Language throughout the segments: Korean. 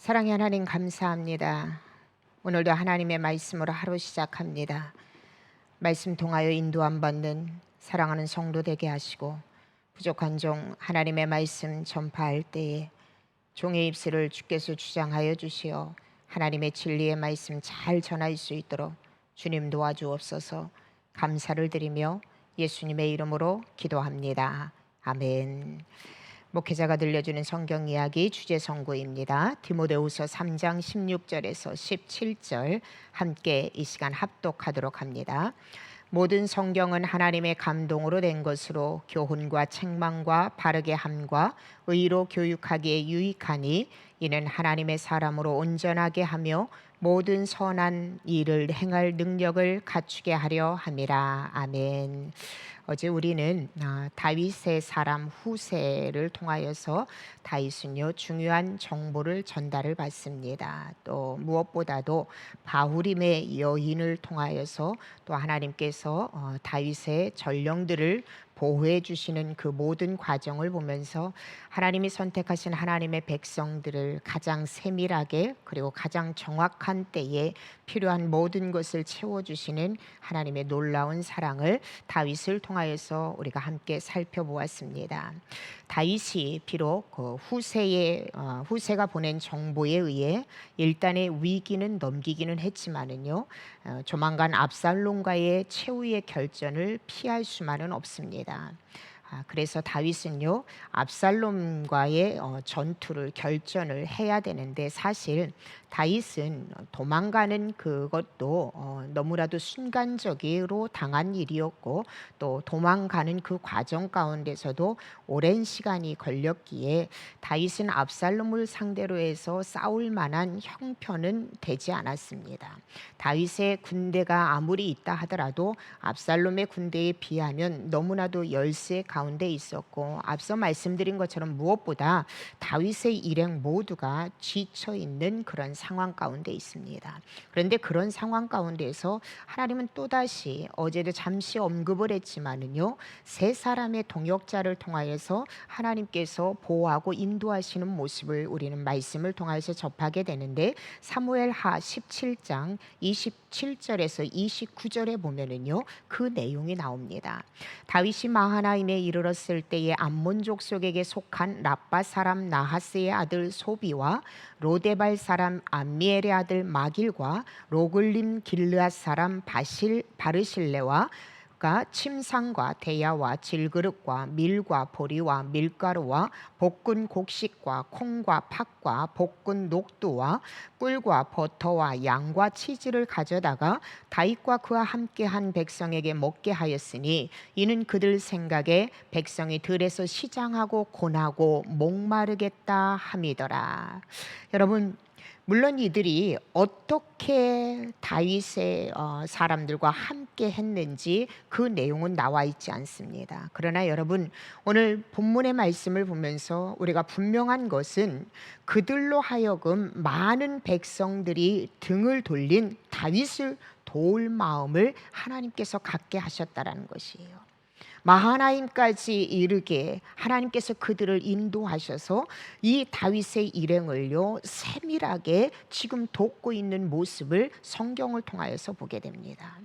사랑의 하나님 감사합니다. 오늘도 하나님의 말씀으로 하루 시작합니다. 말씀 통하여 인도함 받는 사랑하는 성도 되게 하시고 부족한 종 하나님의 말씀 전파할 때에 종의 입술을 주께서 주장하여 주시어 하나님의 진리의 말씀 잘 전할 수 있도록 주님 도와주옵소서. 감사를 드리며 예수님의 이름으로 기도합니다. 아멘. 목회자가 들려주는 성경 이야기 주제 선고입니다. 디모데후서 3장 16절에서 17절 함께 이 시간 합독하도록 합니다. 모든 성경은 하나님의 감동으로 된 것으로 교훈과 책망과 바르게 함과 의로 교육하기에 유익하니 이는 하나님의 사람으로 온전하게 하며 모든 선한 일을 행할 능력을 갖추게 하려 함이라. 아멘. 어제 우리는 다윗의 사람 후세를 통하여서 다윗은요 중요한 정보를 전달을 받습니다. 또 무엇보다도 바후림의 여인을 통하여서 또 하나님께서 다윗의 전령들을 보호해 주시는 그 모든 과정을 보면서 하나님이 선택하신 하나님의 백성들을 가장 세밀하게 그리고 가장 정확한 때에 필요한 모든 것을 채워주시는 하나님의 놀라운 사랑을 다윗을 통하여서 우리가 함께 살펴보았습니다. 다윗이 비록 후세가 보낸 정보에 의해 일단의 위기는 넘기기는 했지만은요 조만간 압살롬과의 최후의 결전을 피할 수만은 없습니다. 그래서 다윗은요 압살롬과의 결전을 해야 되는데 사실 다윗은 도망가는 그것도 너무나도 순간적으로 당한 일이었고 또 도망가는 그 과정 가운데서도 오랜 시간이 걸렸기에 다윗은 압살롬을 상대로 해서 싸울 만한 형편은 되지 않았습니다. 다윗의 군대가 아무리 있다 하더라도 압살롬의 군대에 비하면 너무나도 열세 가운데 있었고 앞서 말씀드린 것처럼 무엇보다 다윗의 일행 모두가 지쳐 있는 그런 상황 가운데 있습니다. 그런데 그런 상황 가운데서 하나님은 또다시 어제도 잠시 언급을 했지만은요 세 사람의 동역자를 통하여서 하나님께서 보호하고 인도하시는 모습을 우리는 말씀을 통해서 접하게 되는데 사무엘하 17장 27절에서 29절에 보면은요 그 내용이 나옵니다. 다윗이 마하나임에 이르렀을 때에 암몬족 속에게 속한 라빠 사람 나하스의 아들 소비와 로데발 사람 암미엘의 아들 마길과 로글림 길르앗 사람 바르실레와 침상과 대야와 질그릇과 밀과 보리와 밀가루와 볶은 곡식과 콩과 팥과 볶은 녹두와 꿀과 버터와 양과 치즈를 가져다가 다윗과 그와 함께한 백성에게 먹게 하였으니 이는 그들 생각에 백성이 들에서 시장하고 고나고 목마르겠다 함이더라. 여러분 물론 이들이 어떻게 다윗의 사람들과 함께 했는지 그 내용은 나와 있지 않습니다. 그러나 여러분 오늘 본문의 말씀을 보면서 우리가 분명한 것은 그들로 하여금 많은 백성들이 등을 돌린 다윗을 도울 마음을 하나님께서 갖게 하셨다라는 것이에요. 마하나임까지 이르게 하나님께서 그들을 인도하셔서 이 다윗의 일행을요 세밀하게 지금 돕고 있는 모습을 성경을 통하여서 보게 됩니다.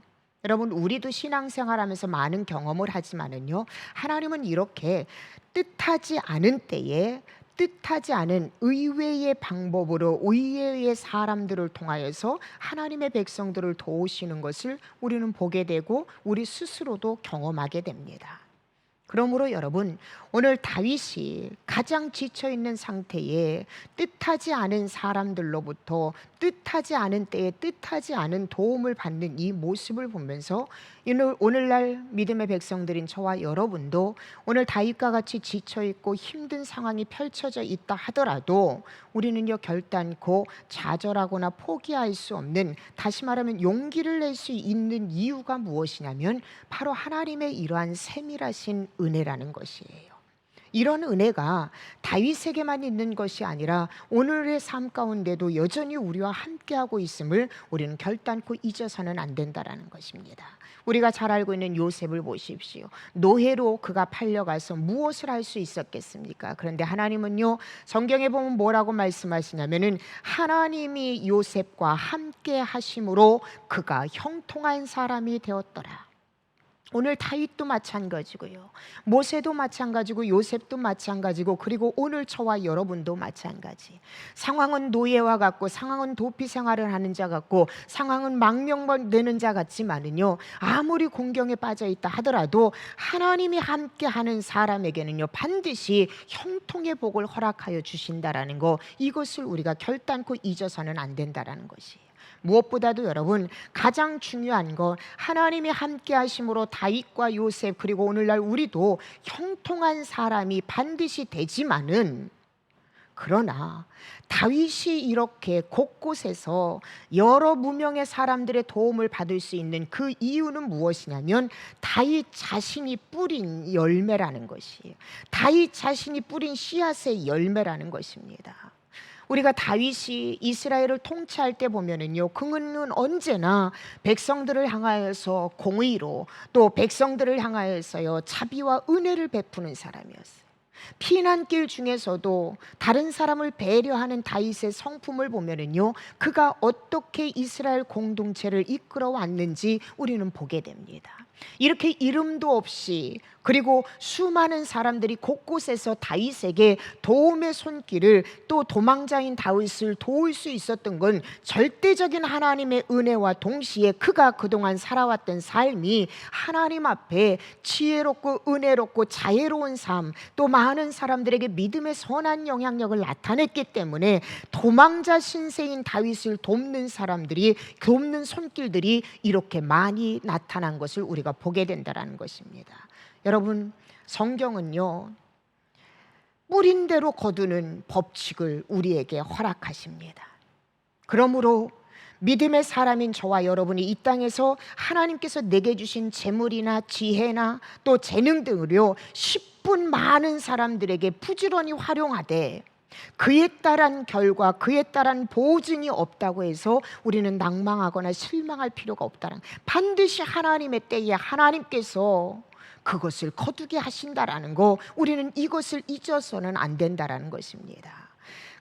여러분 우리도 신앙생활하면서 많은 경험을 하지만은요 하나님은 이렇게 뜻하지 않은 때에 뜻하지 않은 의외의 방법으로 의외의 사람들을 통하여서 하나님의 백성들을 도우시는 것을 우리는 보게 되고 우리 스스로도 경험하게 됩니다. 그러므로 여러분 오늘 다윗이 가장 지쳐있는 상태에 뜻하지 않은 사람들로부터 뜻하지 않은 때에 뜻하지 않은 도움을 받는 이 모습을 보면서 오늘날 믿음의 백성들인 저와 여러분도 오늘 다윗과 같이 지쳐있고 힘든 상황이 펼쳐져 있다 하더라도 우리는요 결단코 좌절하거나 포기할 수 없는, 다시 말하면 용기를 낼 수 있는 이유가 무엇이냐면 바로 하나님의 이러한 세밀하신 은혜라는 것이에요. 이런 은혜가 다윗에게만 있는 것이 아니라 오늘의 삶 가운데도 여전히 우리와 함께하고 있음을 우리는 결단코 잊어서는 안 된다라는 것입니다. 우리가 잘 알고 있는 요셉을 보십시오. 노예로 그가 팔려가서 무엇을 할 수 있었겠습니까? 그런데 하나님은요, 성경에 보면 뭐라고 말씀하시냐면은 하나님이 요셉과 함께 하심으로 그가 형통한 사람이 되었더라. 오늘 다윗도 마찬가지고요, 모세도 마찬가지고, 요셉도 마찬가지고, 그리고 오늘 저와 여러분도 마찬가지. 상황은 노예와 같고, 상황은 도피 생활을 하는 자 같고, 상황은 망명되는 자 같지만은요, 아무리 공경에 빠져 있다 하더라도 하나님이 함께하는 사람에게는요, 반드시 형통의 복을 허락하여 주신다라는 거, 이것을 우리가 결단코 잊어서는 안 된다라는 것이에요. 무엇보다도 여러분, 가장 중요한 건 하나님이 함께 하심으로 다윗과 요셉, 그리고 오늘날 우리도 형통한 사람이 반드시 되지만은, 그러나 다윗이 이렇게 곳곳에서 여러 무명의 사람들의 도움을 받을 수 있는 그 이유는 무엇이냐면 다윗 자신이 뿌린 열매라는 것이에요. 다윗 자신이 뿌린 씨앗의 열매라는 것입니다. 우리가 다윗이 이스라엘을 통치할 때 보면은요, 그는 언제나 백성들을 향하여서 공의로, 또 백성들을 향하여서요 자비와 은혜를 베푸는 사람이었어요. 피난길 중에서도 다른 사람을 배려하는 다윗의 성품을 보면은요, 그가 어떻게 이스라엘 공동체를 이끌어 왔는지 우리는 보게 됩니다. 이렇게 이름도 없이, 그리고 수많은 사람들이 곳곳에서 다윗에게 도움의 손길을, 또 도망자인 다윗을 도울 수 있었던 건 절대적인 하나님의 은혜와 동시에 그가 그동안 살아왔던 삶이 하나님 앞에 지혜롭고 은혜롭고 자애로운 삶, 또 많은 사람들에게 믿음의 선한 영향력을 나타냈기 때문에 도망자 신세인 다윗을 돕는 사람들이, 돕는 손길들이 이렇게 많이 나타난 것을 우리가 보게 된다는 것입니다. 여러분, 성경은요, 뿌린 대로 거두는 법칙을 우리에게 허락하십니다. 그러므로 믿음의 사람인 저와 여러분이 이 땅에서 하나님께서 내게 주신 재물이나 지혜나 또 재능 등을요 10분 많은 사람들에게 부지런히 활용하되 그에 따른 결과, 그에 따른 보증이 없다고 해서 우리는 낭망하거나 실망할 필요가 없다는, 반드시 하나님의 때에 하나님께서 그것을 거두게 하신다라는 거, 우리는 이것을 잊어서는 안 된다라는 것입니다.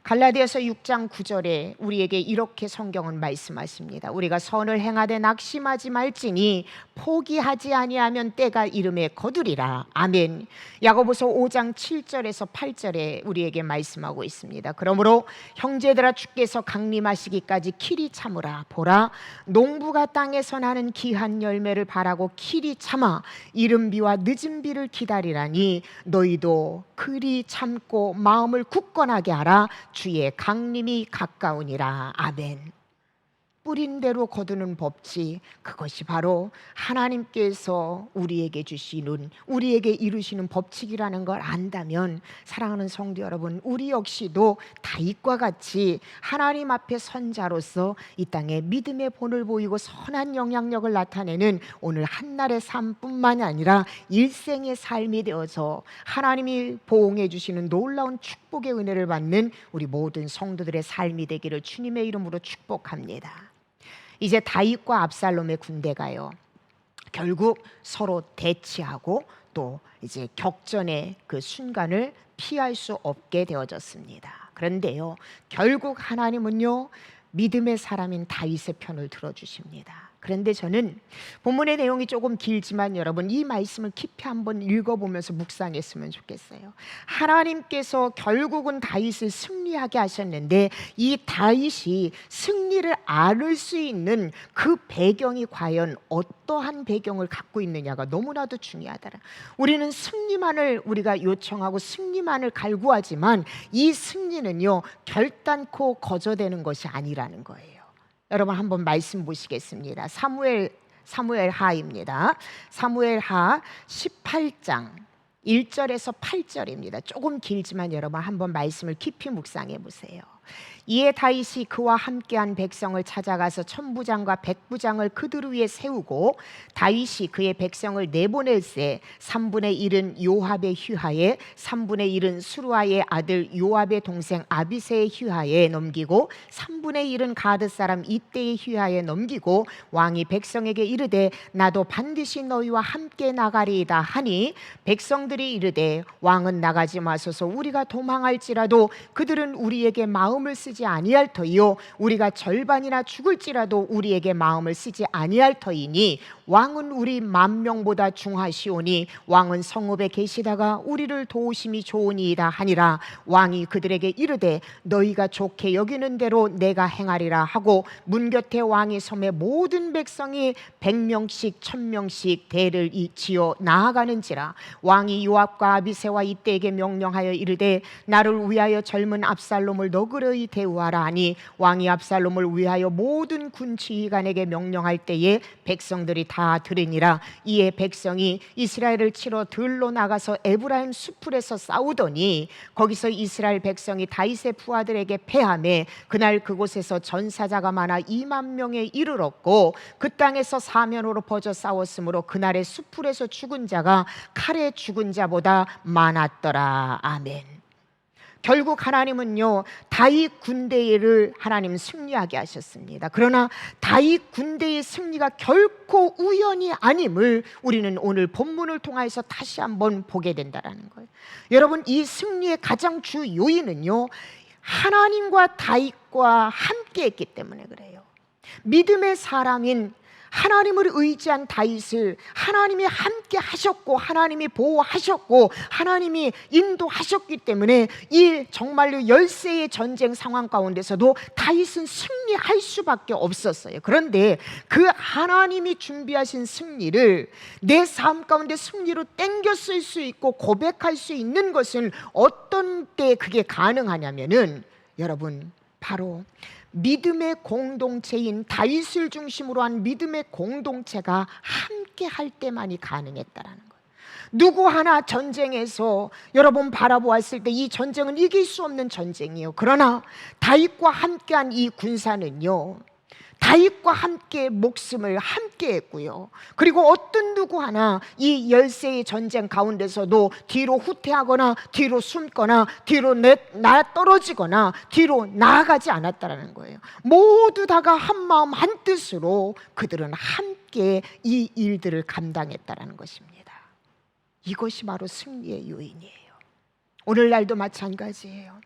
갈라디아서 6장 9절에 우리에게 이렇게 성경은 말씀하십니다. 우리가 선을 행하되 낙심하지 말지니 포기하지 아니하면 때가 이름에 거두리라. 아멘. 야고보서 5장 7절에서 8절에 우리에게 말씀하고 있습니다. 그러므로 형제들아, 주께서 강림하시기까지 길이 참으라. 보라, 농부가 땅에서 나는 귀한 열매를 바라고 길이 참아 이른 비와 늦은 비를 기다리라니 너희도 그리 참고 마음을 굳건하게 하라. 주의 강림이 가까우니라. 아멘. 뿌린 대로 거두는 법칙, 그것이 바로 하나님께서 우리에게 주시는, 우리에게 이루시는 법칙이라는 걸 안다면, 사랑하는 성도 여러분, 우리 역시도 다윗과 같이 하나님 앞에 선자로서 이 땅에 믿음의 본을 보이고 선한 영향력을 나타내는 오늘 한날의 삶뿐만이 아니라 일생의 삶이 되어서 하나님이 보응해 주시는 놀라운 축복의 은혜를 받는 우리 모든 성도들의 삶이 되기를 주님의 이름으로 축복합니다. 이제 다윗과 압살롬의 군대가요 결국 서로 대치하고 또 이제 격전의 그 순간을 피할 수 없게 되어졌습니다. 그런데요, 결국 하나님은요 믿음의 사람인 다윗의 편을 들어주십니다. 그런데 저는 본문의 내용이 조금 길지만 여러분, 이 말씀을 깊이 한번 읽어보면서 묵상했으면 좋겠어요. 하나님께서 결국은 다윗을 승리하게 하셨는데, 이 다윗이 승리를 안을 수 있는 그 배경이 과연 어떠한 배경을 갖고 있느냐가 너무나도 중요하더라. 우리는 승리만을 우리가 요청하고 승리만을 갈구하지만 이 승리는요 결단코 거저되는 것이 아니라는 거예요. 여러분 한번 말씀 보시겠습니다. 사무엘하입니다. 사무엘하 18장 1절에서 8절입니다. 조금 길지만 여러분 한번 말씀을 깊이 묵상해 보세요. 이에 다윗이 그와 함께한 백성을 찾아가서 천부장과 백부장을 그들 위에 세우고 다윗이 그의 백성을 내보낼세 3분의 1은 요압의 휘하에 3분의 1은 수루아의 아들 요압의 동생 아비새의 휘하에 넘기고 3분의 1은 가드 사람 이때의 휘하에 넘기고 왕이 백성에게 이르되 나도 반드시 너희와 함께 나가리이다 하니 백성들이 이르되 왕은 나가지 마소서 우리가 도망할지라도 그들은 우리에게 마음을 쓰지 아니할 터이요 우리가 절반이나 죽을지라도 우리에게 마음을 쓰지 아니할 터이니 왕은 우리 10,000명보다 중하시오니 왕은 성읍에 계시다가 우리를 도우심이 좋으니이다 하니라. 왕이 그들에게 이르되 너희가 좋게 여기는 대로 내가 행하리라 하고 문 곁에 왕이 섬에 모든 백성이 100명씩 1000명씩 대를 지어 나아가는지라. 왕이 요압과 아비새와 이때에게 명령하여 이르되 나를 위하여 젊은 압살롬을 너그러이 대우하라 하니 왕이 압살롬을 위하여 모든 군 지휘관에게 명령할 때에 백성들이 다 들으니라. 이에 백성이 이스라엘을 치러 들로 나가서 에브라임 수풀에서 싸우더니 거기서 이스라엘 백성이 다윗의 부하들에게 패하매 그날 그곳에서 전사자가 많아 20,000명에 이르렀고 그 땅에서 사면으로 퍼져 싸웠으므로 그날의 수풀에서 죽은 자가 칼에 죽은 자보다 많았더라. 아멘. 결국 하나님은요 다윗 군대를 하나님 승리하게 하셨습니다. 그러나 다윗 군대의 승리가 결코 우연이 아님을 우리는 오늘 본문을 통해서 다시 한번 보게 된다는 거예요. 여러분, 이 승리의 가장 주 요인은요 하나님과 다윗과 함께 했기 때문에 그래요. 믿음의 사람인 하나님을 의지한 다윗을 하나님이 함께 하셨고 하나님이 보호하셨고 하나님이 인도하셨기 때문에 이 정말로 열세의 전쟁 상황 가운데서도 다윗은 승리할 수밖에 없었어요. 그런데 그 하나님이 준비하신 승리를 내 삶 가운데 승리로 땡겨 쓸 수 있고 고백할 수 있는 것은 어떤 때 그게 가능하냐면은 여러분 바로 믿음의 공동체인 다윗을 중심으로 한 믿음의 공동체가 함께 할 때만이 가능했다라는 거예요. 누구 하나 전쟁에서 여러분 바라보았을 때 이 전쟁은 이길 수 없는 전쟁이에요. 그러나 다윗과 함께한 이 군사는요 다윗과 함께 목숨을 함께 했고요. 그리고 어떤 누구 하나 이 열세의 전쟁 가운데서도 뒤로 후퇴하거나 뒤로 숨거나 뒤로 떨어지거나 뒤로 나아가지 않았다는 거예요. 모두 다가 한마음 한뜻으로 그들은 함께 이 일들을 감당했다는 것입니다. 이것이 바로 승리의 요인이에요. 오늘날도 마찬가지예요.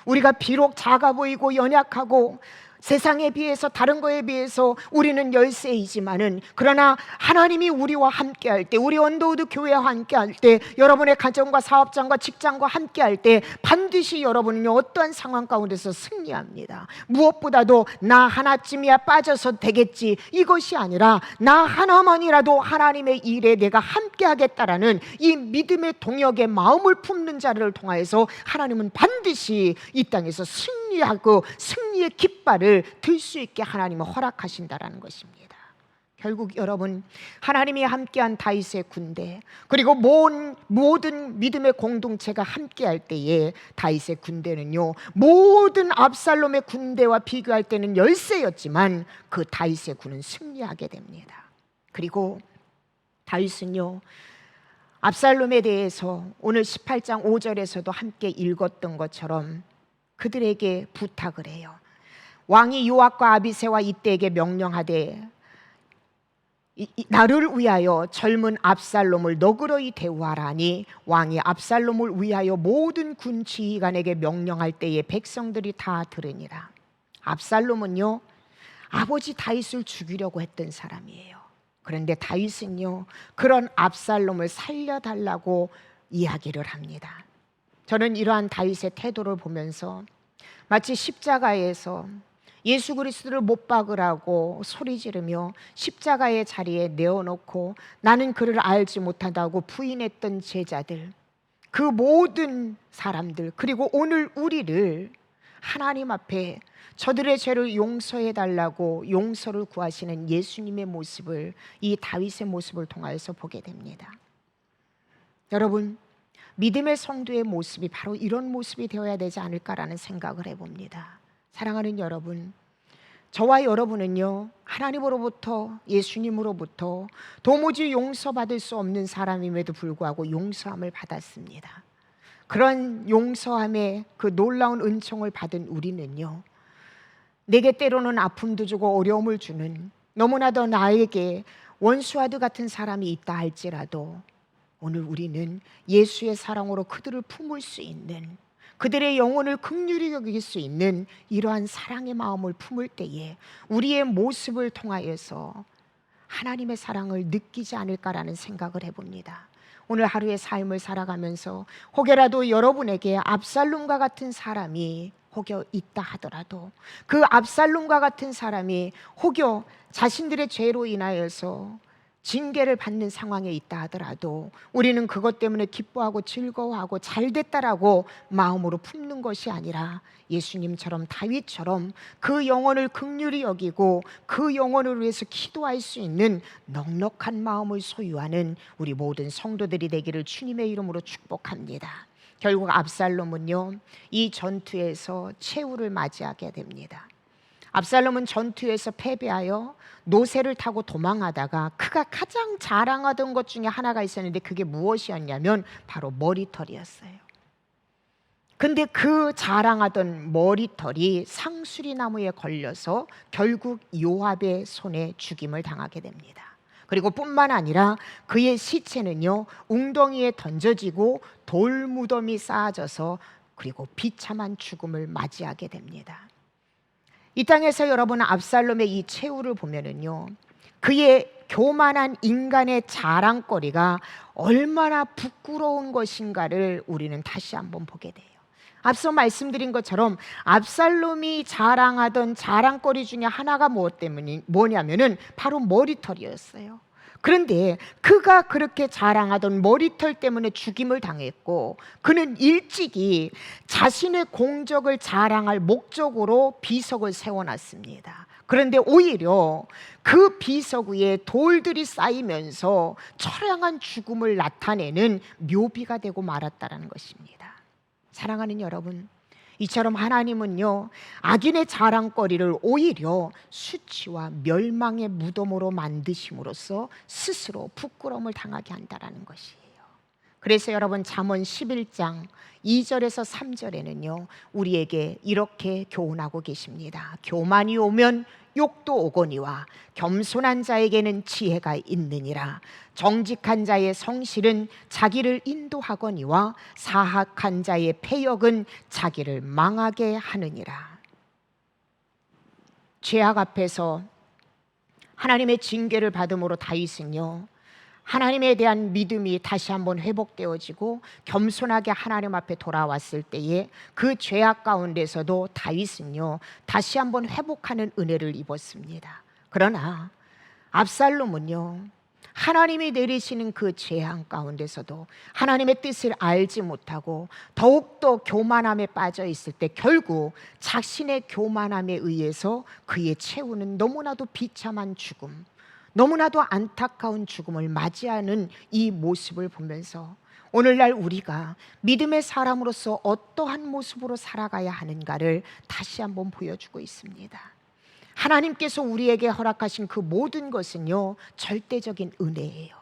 우리가 비록 작아 보이고 연약하고 세상에 비해서 다른 거에 비해서 우리는 열세이지만은 그러나 하나님이 우리와 함께 할 때 우리 언더우드 교회와 함께 할 때 여러분의 가정과 사업장과 직장과 함께 할 때 반드시 여러분은 어떠한 상황 가운데서 승리합니다. 무엇보다도 나 하나쯤이야 빠져서 되겠지 이것이 아니라 나 하나만이라도 하나님의 일에 내가 함께 하겠다라는 이 믿음의 동역의 마음을 품는 자를 통하여서 하나님은 반드시 이 땅에서 승리하고 승리의 깃발을 들 수 있게 하나님은 허락하신다라는 것입니다. 결국 여러분 하나님이 함께한 다윗의 군대 그리고 모든 믿음의 공동체가 함께할 때에 다윗의 군대는요 모든 압살롬의 군대와 비교할 때는 열세였지만 그 다윗의 군은 승리하게 됩니다. 그리고 다윗은요 압살롬에 대해서 오늘 18장 5절에서도 함께 읽었던 것처럼 그들에게 부탁을 해요. 왕이 요압과 아비새와 이때에게 명령하되 나를 위하여 젊은 압살롬을 너그러이 대우하라니 왕이 압살롬을 위하여 모든 군 지휘관에게 명령할 때에 백성들이 다 들으니라. 압살롬은요 아버지 다윗을 죽이려고 했던 사람이에요. 그런데 다윗은요 그런 압살롬을 살려달라고 이야기를 합니다. 저는 이러한 다윗의 태도를 보면서 마치 십자가에서 예수 그리스도를 못 박으라고 소리 지르며 십자가의 자리에 내어놓고 나는 그를 알지 못한다고 부인했던 제자들, 그 모든 사람들, 그리고 오늘 우리를 하나님 앞에 저들의 죄를 용서해 달라고 용서를 구하시는 예수님의 모습을 이 다윗의 모습을 통하여서 보게 됩니다. 여러분 믿음의 성도의 모습이 바로 이런 모습이 되어야 되지 않을까라는 생각을 해봅니다. 사랑하는 여러분, 저와 여러분은요, 하나님으로부터, 예수님으로부터 도무지 용서받을 수 없는 사람임에도 불구하고 용서함을 받았습니다. 그런 용서함의 그 놀라운 은총을 받은 우리는요, 내게 때로는 아픔도 주고 어려움을 주는, 너무나도 나에게 원수와도 같은 사람이 있다 할지라도 오늘 우리는 예수의 사랑으로 그들을 품을 수 있는, 그들의 영혼을 긍휼히 여길 수 있는 이러한 사랑의 마음을 품을 때에 우리의 모습을 통하여서 하나님의 사랑을 느끼지 않을까라는 생각을 해봅니다. 오늘 하루의 삶을 살아가면서 혹여라도 여러분에게 압살롬과 같은 사람이 혹여 있다 하더라도, 그 압살롬과 같은 사람이 혹여 자신들의 죄로 인하여서 징계를 받는 상황에 있다 하더라도 우리는 그것 때문에 기뻐하고 즐거워하고 잘됐다라고 마음으로 품는 것이 아니라 예수님처럼, 다윗처럼 그 영혼을 긍휼히 여기고 그 영혼을 위해서 기도할 수 있는 넉넉한 마음을 소유하는 우리 모든 성도들이 되기를 주님의 이름으로 축복합니다. 결국 압살롬은요, 이 전투에서 최후를 맞이하게 됩니다. 압살롬은 전투에서 패배하여 노새를 타고 도망하다가 그가 가장 자랑하던 것 중에 하나가 있었는데 그게 무엇이었냐면 바로 머리털이었어요. 근데 그 자랑하던 머리털이 상수리 나무에 걸려서 결국 요압의 손에 죽임을 당하게 됩니다. 그리고 뿐만 아니라 그의 시체는요, 웅덩이에 던져지고 돌무덤이 쌓아져서 그리고 비참한 죽음을 맞이하게 됩니다. 이 땅에서 여러분, 압살롬의 이 최후를 보면은요, 그의 교만한 인간의 자랑거리가 얼마나 부끄러운 것인가를 우리는 다시 한번 보게 돼요. 앞서 말씀드린 것처럼 압살롬이 자랑하던 자랑거리 중에 하나가 뭐냐면은 바로 머리털이었어요. 그런데 그가 그렇게 자랑하던 머리털 때문에 죽임을 당했고, 그는 일찍이 자신의 공적을 자랑할 목적으로 비석을 세워놨습니다. 그런데 오히려 그 비석 위에 돌들이 쌓이면서 처량한 죽음을 나타내는 묘비가 되고 말았다는 것입니다. 사랑하는 여러분, 이처럼 하나님은요, 악인의 자랑거리를 오히려 수치와 멸망의 무덤으로 만드심으로써 스스로 부끄러움을 당하게 한다는 것이에요. 그래서 여러분, 잠언 11장 2절에서 3절에는요 우리에게 이렇게 교훈하고 계십니다. 교만이 오면 욕도 오거니와 겸손한 자에게는 지혜가 있느니라. 정직한 자의 성실은 자기를 인도하거니와 사악한 자의 패역은 자기를 망하게 하느니라. 죄악 앞에서 하나님의 징계를 받음으로 다윗은요, 하나님에 대한 믿음이 다시 한번 회복되어지고 겸손하게 하나님 앞에 돌아왔을 때에 그 죄악 가운데서도 다윗은요 다시 한번 회복하는 은혜를 입었습니다. 그러나 압살롬은요, 하나님이 내리시는 그 재앙 가운데서도 하나님의 뜻을 알지 못하고 더욱더 교만함에 빠져 있을 때 결국 자신의 교만함에 의해서 그의 최후는 너무나도 비참한 죽음, 너무나도 안타까운 죽음을 맞이하는 이 모습을 보면서 오늘날 우리가 믿음의 사람으로서 어떠한 모습으로 살아가야 하는가를 다시 한번 보여주고 있습니다. 하나님께서 우리에게 허락하신 그 모든 것은요 절대적인 은혜예요.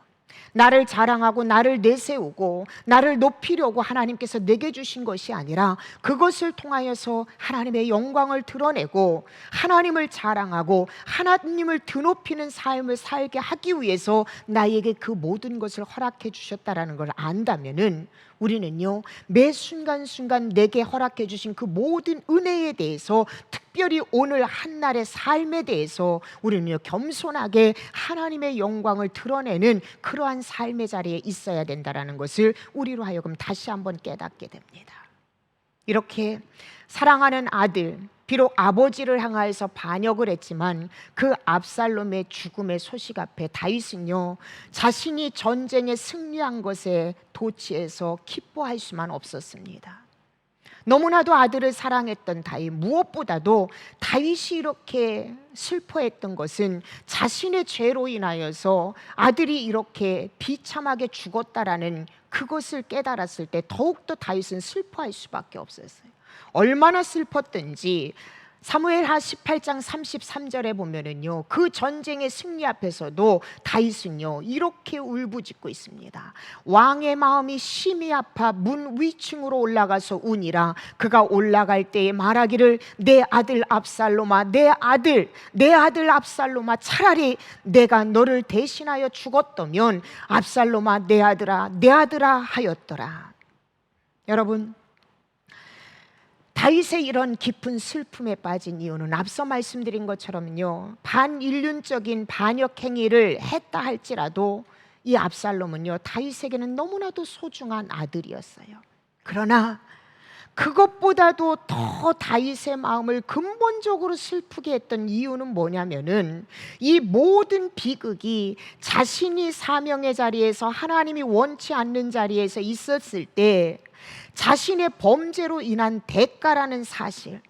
나를 자랑하고 나를 내세우고 나를 높이려고 하나님께서 내게 주신 것이 아니라 그것을 통하여서 하나님의 영광을 드러내고 하나님을 자랑하고 하나님을 드높이는 삶을 살게 하기 위해서 나에게 그 모든 것을 허락해 주셨다라는 걸 안다면은 우리는요 매 순간순간 내게 허락해 주신 그 모든 은혜에 대해서, 특별히 오늘 한날의 삶에 대해서 우리는요 겸손하게 하나님의 영광을 드러내는 그러한 삶의 자리에 있어야 된다라는 것을 우리로 하여금 다시 한번 깨닫게 됩니다. 이렇게 사랑하는 아들, 비록 아버지를 향하여서 반역을 했지만 그 압살롬의 죽음의 소식 앞에 다윗은요 자신이 전쟁에 승리한 것에 도취해서 기뻐할 수만 없었습니다. 너무나도 아들을 사랑했던 다윗, 무엇보다도 다윗이 이렇게 슬퍼했던 것은 자신의 죄로 인하여서 아들이 이렇게 비참하게 죽었다라는 그것을 깨달았을 때 더욱더 다윗은 슬퍼할 수밖에 없었어요. 얼마나 슬펐든지 사무엘하 18장 33절에 보면은요, 그 전쟁의 승리 앞에서도 다윗은요 이렇게 울부짖고 있습니다. 왕의 마음이 심히 아파 문 위층으로 올라가서 우니라. 그가 올라갈 때에 말하기를 내 아들 압살롬아, 내 아들 압살롬아, 차라리 내가 너를 대신하여 죽었다면 압살롬아 내 아들아 하였더라. 여러분, 다윗의 이런 깊은 슬픔에 빠진 이유는 앞서 말씀드린 것처럼요, 반인륜적인 반역 행위를 했다 할지라도 이 압살롬은요 다윗에게는 너무나도 소중한 아들이었어요. 그러나 그것보다도 더 다윗의 마음을 근본적으로 슬프게 했던 이유는 뭐냐면은, 이 모든 비극이 자신이 사명의 자리에서, 하나님이 원치 않는 자리에서 있었을 때 자신의 범죄로 인한 대가라는 사실,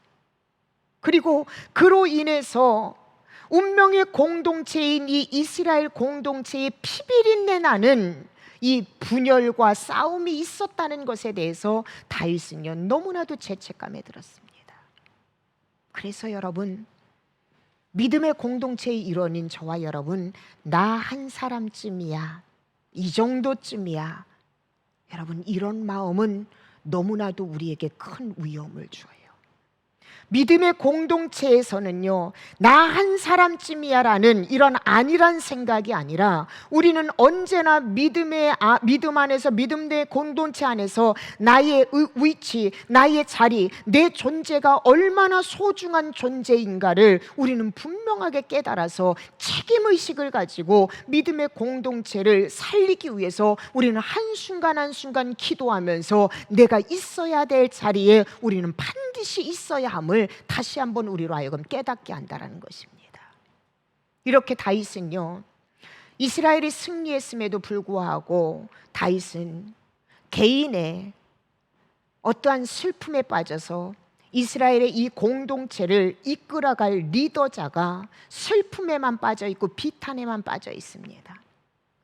그리고 그로 인해서 운명의 공동체인 이 이스라엘 공동체의 피비린내 나는 이 분열과 싸움이 있었다는 것에 대해서 다윗은요 너무나도 죄책감에 들었습니다. 그래서 여러분, 믿음의 공동체의 일원인 저와 여러분, 나 한 사람쯤이야, 이 정도쯤이야, 여러분, 이런 마음은 너무나도 우리에게 큰 위험을 줘요. 믿음의 공동체에서는요, 나 한 사람쯤이야라는 이런 안일한 생각이 아니라, 우리는 언제나 믿음 안에서, 믿음 내 공동체 안에서 나의 위치, 나의 자리, 내 존재가 얼마나 소중한 존재인가를 우리는 분명하게 깨달아서 책임의식을 가지고 믿음의 공동체를 살리기 위해서 우리는 한순간 한순간 기도하면서 내가 있어야 될 자리에 우리는 반드시 있어야 함을 다시 한번 우리로 하여금 깨닫게 한다는 것입니다. 이렇게 다윗은요, 이스라엘이 승리했음에도 불구하고 다윗은 개인의 어떠한 슬픔에 빠져서 이스라엘의 이 공동체를 이끌어갈 리더자가 슬픔에만 빠져 있고 비탄에만 빠져 있습니다.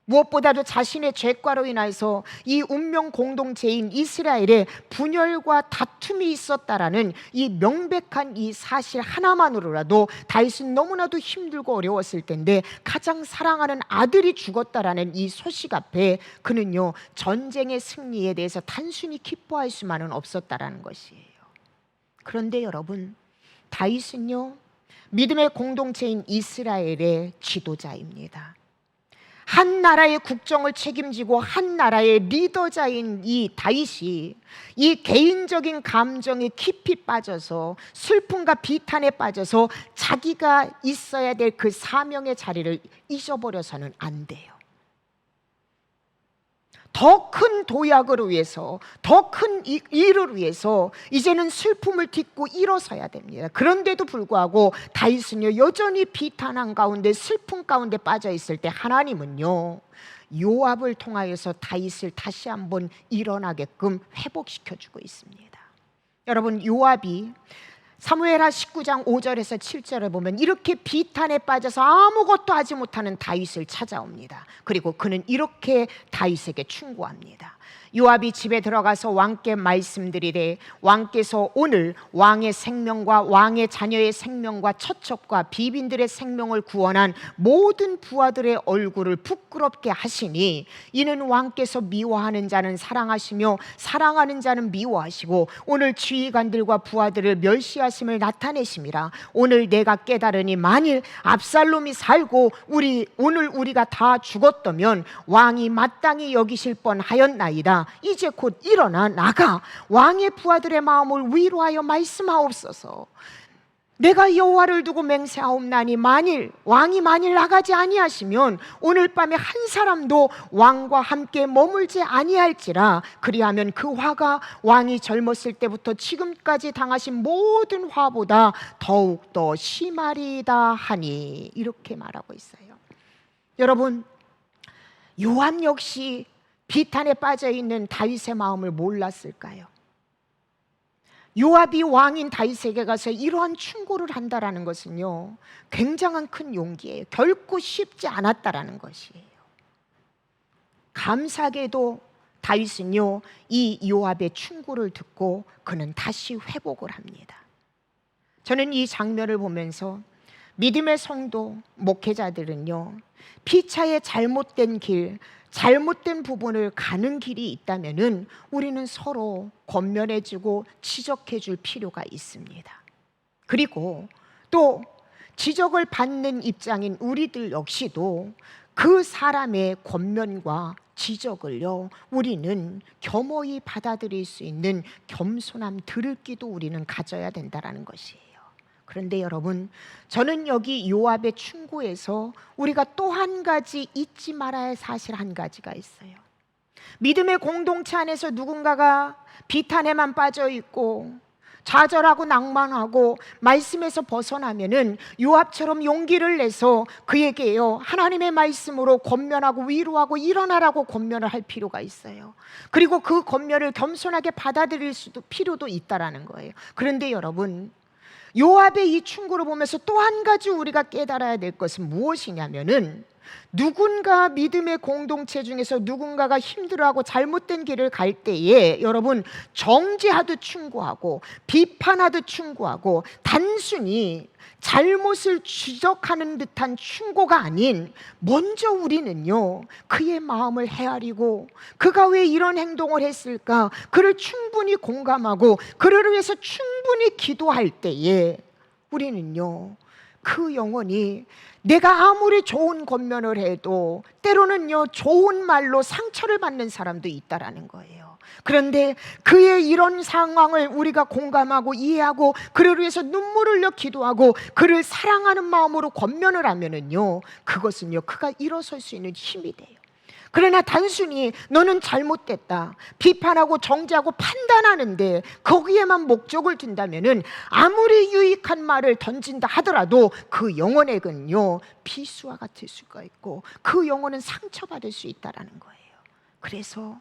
무엇보다도 자신의 죄과로 인해서 이 운명 공동체인 이스라엘에 분열과 다툼이 있었다라는 이 명백한 이 사실 하나만으로라도 다윗은 너무나도 힘들고 어려웠을 텐데, 가장 사랑하는 아들이 죽었다라는 이 소식 앞에 그는요 전쟁의 승리에 대해서 단순히 기뻐할 수만은 없었다라는 것이에요. 그런데 여러분, 다윗은요 믿음의 공동체인 이스라엘의 지도자입니다. 한 나라의 국정을 책임지고 한 나라의 리더자인 이 다윗이 이 개인적인 감정에 깊이 빠져서 슬픔과 비탄에 빠져서 자기가 있어야 될 그 사명의 자리를 잊어버려서는 안 돼요. 더 큰 도약을 위해서, 더 큰 일을 위해서 이제는 슬픔을 딛고 일어서야 됩니다. 그런데도 불구하고 다윗은요 여전히 비탄한 가운데, 슬픔 가운데 빠져 있을 때 하나님은요 요압을 통하여서 다윗을 다시 한번 일어나게끔 회복시켜주고 있습니다. 여러분, 요압이 사무엘하 19장 5절에서 7절을 보면 이렇게 비탄에 빠져서 아무것도 하지 못하는 다윗을 찾아옵니다. 그리고 그는 이렇게 다윗에게 충고합니다. 요압이 집에 들어가서 왕께 말씀드리되, 왕께서 오늘 왕의 생명과 왕의 자녀의 생명과 처첩과 비빈들의 생명을 구원한 모든 부하들의 얼굴을 부끄럽게 하시니, 이는 왕께서 미워하는 자는 사랑하시며 사랑하는 자는 미워하시고 오늘 지휘관들과 부하들을 멸시하심을 나타내심이라. 오늘 내가 깨달으니 만일 압살롬이 살고 오늘 우리가 다 죽었다면 왕이 마땅히 여기실 뻔하였나이다. 이제 곧 일어나 나가 왕의 부하들의 마음을 위로하여 말씀하옵소서. 내가 여호와를 두고 맹세하옵나니 왕이 만일 나가지 아니하시면 오늘 밤에 한 사람도 왕과 함께 머물지 아니할지라. 그리하면 그 화가 왕이 젊었을 때부터 지금까지 당하신 모든 화보다 더욱더 심하리이다 하니, 이렇게 말하고 있어요. 여러분, 요압 역시 비탄에 빠져있는 다윗의 마음을 몰랐을까요? 요압이 왕인 다윗에게 가서 이러한 충고를 한다라는 것은요 굉장한 큰 용기예요. 결코 쉽지 않았다라는 것이에요. 감사하게도 다윗은요 이 요압의 충고를 듣고 그는 다시 회복을 합니다. 저는 이 장면을 보면서 믿음의 성도, 목회자들은요 피차의 잘못된 길, 잘못된 부분을 가는 길이 있다면은 우리는 서로 권면해주고 지적해줄 필요가 있습니다. 그리고 또 지적을 받는 입장인 우리들 역시도 그 사람의 권면과 지적을요 우리는 겸허히 받아들일 수 있는 겸손함, 들을기도 우리는 가져야 된다라는 것이에요. 그런데 여러분, 저는 여기 요압의 충고에서 우리가 또 한 가지 잊지 말아야 할 사실 한 가지가 있어요. 믿음의 공동체 안에서 누군가가 비탄에만 빠져 있고 좌절하고 낭만하고 말씀에서 벗어나면은 요압처럼 용기를 내서 그에게요 하나님의 말씀으로 권면하고 위로하고 일어나라고 권면을 할 필요가 있어요. 그리고 그 권면을 겸손하게 받아들일 필요도 있다라는 거예요. 그런데 여러분, 요압의 이 충고를 보면서 또 한 가지 우리가 깨달아야 될 것은 무엇이냐면은 누군가 믿음의 공동체 중에서 누군가가 힘들어하고 잘못된 길을 갈 때에 여러분 정죄하듯 충고하고 비판하듯 충고하고 단순히 잘못을 지적하는 듯한 충고가 아닌 먼저 우리는요 그의 마음을 헤아리고 그가 왜 이런 행동을 했을까 그를 충분히 공감하고 그를 위해서 충분히 기도할 때에 우리는요 그 영혼이 내가 아무리 좋은 권면을 해도 때로는요 좋은 말로 상처를 받는 사람도 있다라는 거예요. 그런데 그의 이런 상황을 우리가 공감하고 이해하고 그를 위해서 눈물을 흘려 기도하고 그를 사랑하는 마음으로 권면을 하면은요 그것은요 그가 일어설 수 있는 힘이 돼요. 그러나 단순히 너는 잘못됐다 비판하고 정죄하고 판단하는데 거기에만 목적을 둔다면은 아무리 유익한 말을 던진다 하더라도 그 영혼에게는요 비수와 같을 수가 있고 그 영혼은 상처받을 수 있다라는 거예요. 그래서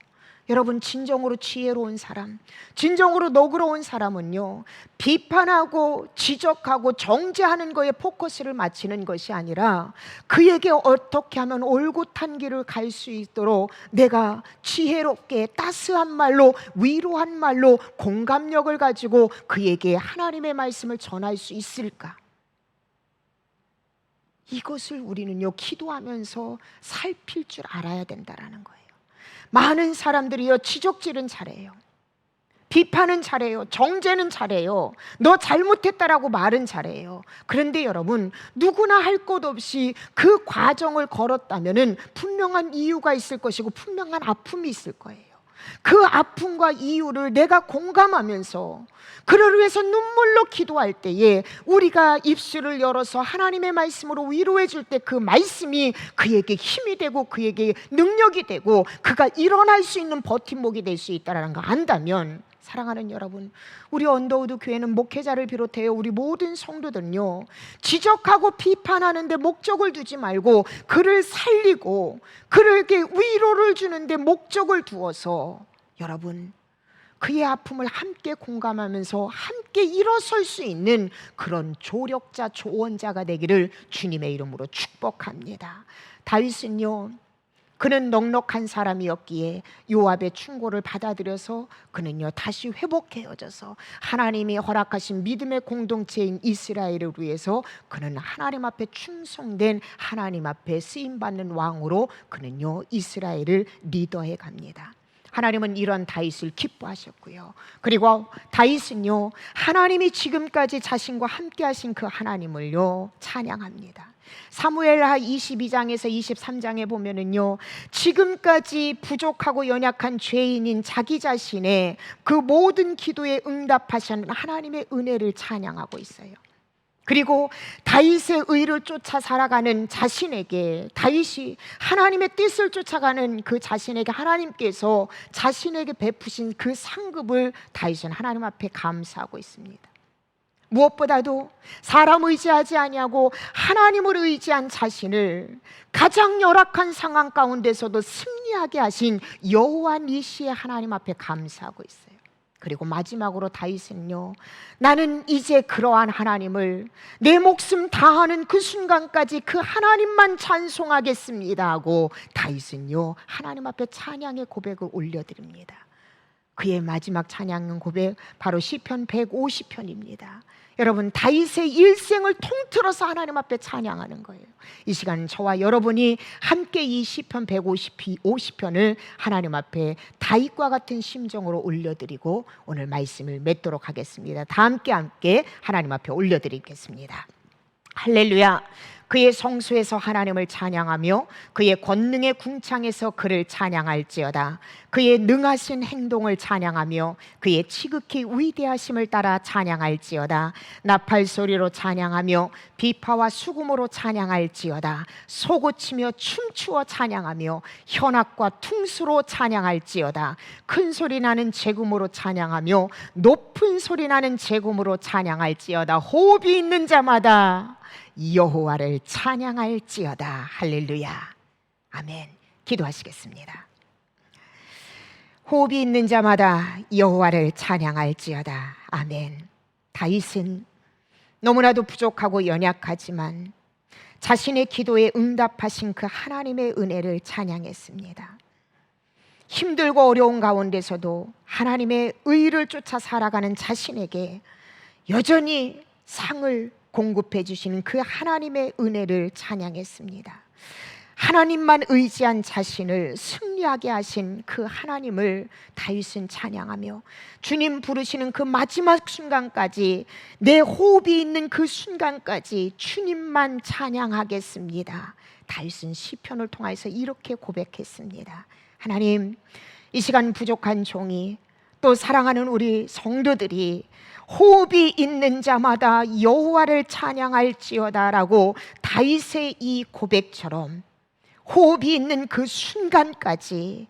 여러분 진정으로 지혜로운 사람, 진정으로 너그러운 사람은요 비판하고 지적하고 정죄하는 거에 포커스를 맞추는 것이 아니라 그에게 어떻게 하면 올곧한 길을 갈 수 있도록 내가 지혜롭게 따스한 말로 위로한 말로 공감력을 가지고 그에게 하나님의 말씀을 전할 수 있을까? 이것을 우리는요 기도하면서 살필 줄 알아야 된다라는 거예요. 많은 사람들이요 지적질은 잘해요, 비판은 잘해요, 정죄는 잘해요, 너 잘못했다라고 말은 잘해요. 그런데 여러분 누구나 할 것 없이 그 과정을 걸었다면은 분명한 이유가 있을 것이고 분명한 아픔이 있을 거예요. 그 아픔과 이유를 내가 공감하면서 그를 위해서 눈물로 기도할 때에 우리가 입술을 열어서 하나님의 말씀으로 위로해 줄 때 그 말씀이 그에게 힘이 되고 그에게 능력이 되고 그가 일어날 수 있는 버팀목이 될 수 있다는 거 안다면 사랑하는 여러분, 우리 언더우드 교회는 목회자를 비롯해요 우리 모든 성도들은요 지적하고 비판하는데 목적을 두지 말고 그를 살리고 그에게 위로를 주는데 목적을 두어서 여러분 그의 아픔을 함께 공감하면서 함께 일어설 수 있는 그런 조력자, 조언자가 되기를 주님의 이름으로 축복합니다. 다윗은요 그는 넉넉한 사람이었기에 요압의 충고를 받아들여서 그는요 다시 회복해져서 하나님이 허락하신 믿음의 공동체인 이스라엘을 위해서 그는 하나님 앞에 충성된 하나님 앞에 쓰임받는 왕으로 그는요 이스라엘을 리더해 갑니다. 하나님은 이런 다윗을 기뻐하셨고요. 그리고 다윗은요 하나님이 지금까지 자신과 함께 하신 그 하나님을요 찬양합니다. 사무엘하 22장에서 23장에 보면은요 지금까지 부족하고 연약한 죄인인 자기 자신의 그 모든 기도에 응답하시는 하나님의 은혜를 찬양하고 있어요. 그리고 다윗의 의를 쫓아 살아가는 자신에게 다윗이 하나님의 뜻을 쫓아가는 그 자신에게 하나님께서 자신에게 베푸신 그 상급을 다윗은 하나님 앞에 감사하고 있습니다. 무엇보다도 사람 의지하지 아니하고 하나님을 의지한 자신을 가장 열악한 상황 가운데서도 승리하게 하신 여호와 니시의 하나님 앞에 감사하고 있어요. 그리고 마지막으로 다윗은요, 나는 이제 그러한 하나님을 내 목숨 다하는 그 순간까지 그 하나님만 찬송하겠습니다 하고 다윗은요, 하나님 앞에 찬양의 고백을 올려드립니다. 그의 마지막 찬양 고백 바로 시편 150편입니다. 여러분, 다윗의 일생을 통틀어서 하나님 앞에 찬양하는 거예요. 이 시간 저와 여러분이 함께 이 시편 150편을 하나님 앞에 다윗과 같은 심정으로 올려드리고 오늘 말씀을 맺도록 하겠습니다. 다 함께 하나님 앞에 올려드리겠습니다. 할렐루야. 그의 성소에서 하나님을 찬양하며 그의 권능의 궁창에서 그를 찬양할지어다. 그의 능하신 행동을 찬양하며 그의 지극히 위대하심을 따라 찬양할지어다. 나팔 소리로 찬양하며 비파와 수금으로 찬양할지어다. 소고치며 춤추어 찬양하며 현악과 퉁수로 찬양할지어다. 큰 소리 나는 제금으로 찬양하며 높은 소리 나는 제금으로 찬양할지어다. 호흡이 있는 자마다 여호와를 찬양할지어다. 할렐루야. 아멘. 기도하시겠습니다. 호흡이 있는 자마다 여호와를 찬양할지어다. 아멘. 다윗은 너무나도 부족하고 연약하지만 자신의 기도에 응답하신 그 하나님의 은혜를 찬양했습니다. 힘들고 어려운 가운데서도 하나님의 의를 쫓아 살아가는 자신에게 여전히 상을 공급해 주시는 그 하나님의 은혜를 찬양했습니다. 하나님만 의지한 자신을 승리하게 하신 그 하나님을 다윗은 찬양하며 주님 부르시는 그 마지막 순간까지, 내 호흡이 있는 그 순간까지 주님만 찬양하겠습니다. 다윗은 시편을 통해서 이렇게 고백했습니다. 하나님, 이 시간 부족한 종이, 또 사랑하는 우리 성도들이 호흡이 있는 자마다 여호와를 찬양할지어다라고 다윗의 이 고백처럼 호흡이 있는 그 순간까지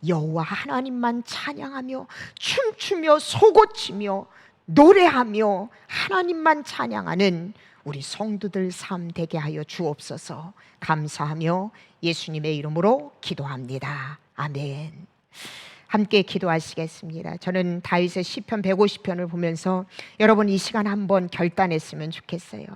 여호와 하나님만 찬양하며 춤추며 소고치며 노래하며 하나님만 찬양하는 우리 성도들 삶 되게 하여 주옵소서. 감사하며 예수님의 이름으로 기도합니다. 아멘. 함께 기도하시겠습니다. 저는 다윗의 시편 150편을 보면서 여러분 이 시간 한번 결단했으면 좋겠어요.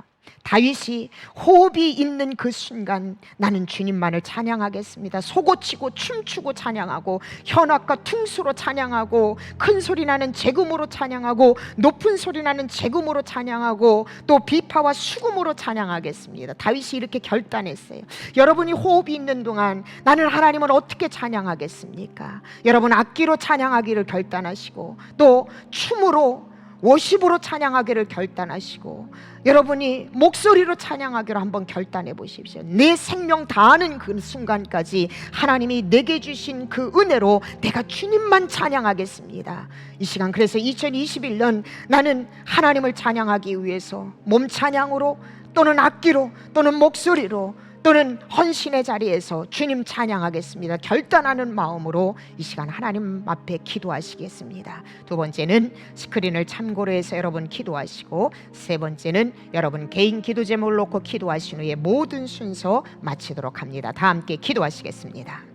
다윗이 호흡이 있는 그 순간 나는 주님만을 찬양하겠습니다. 소고치고 춤추고 찬양하고 현악과 퉁수로 찬양하고 큰 소리 나는 제금으로 찬양하고 높은 소리 나는 제금으로 찬양하고 또 비파와 수금으로 찬양하겠습니다. 다윗이 이렇게 결단했어요. 여러분이 호흡이 있는 동안 나는 하나님을 어떻게 찬양하겠습니까? 여러분 악기로 찬양하기를 결단하시고 또 춤으로 워십으로 찬양하기를 결단하시고 여러분이 목소리로 찬양하기로 한번 결단해 보십시오. 내 생명 다하는 그 순간까지 하나님이 내게 주신 그 은혜로 내가 주님만 찬양하겠습니다. 이 시간 그래서 2021년 나는 하나님을 찬양하기 위해서 몸 찬양으로 또는 악기로 또는 목소리로 또는 헌신의 자리에서 주님 찬양하겠습니다. 결단하는 마음으로 이 시간 하나님 앞에 기도하시겠습니다. 두 번째는 스크린을 참고로 해서 여러분 기도하시고, 세 번째는 여러분 개인 기도 제목을 놓고 기도하신 후에 모든 순서 마치도록 합니다. 다 함께 기도하시겠습니다.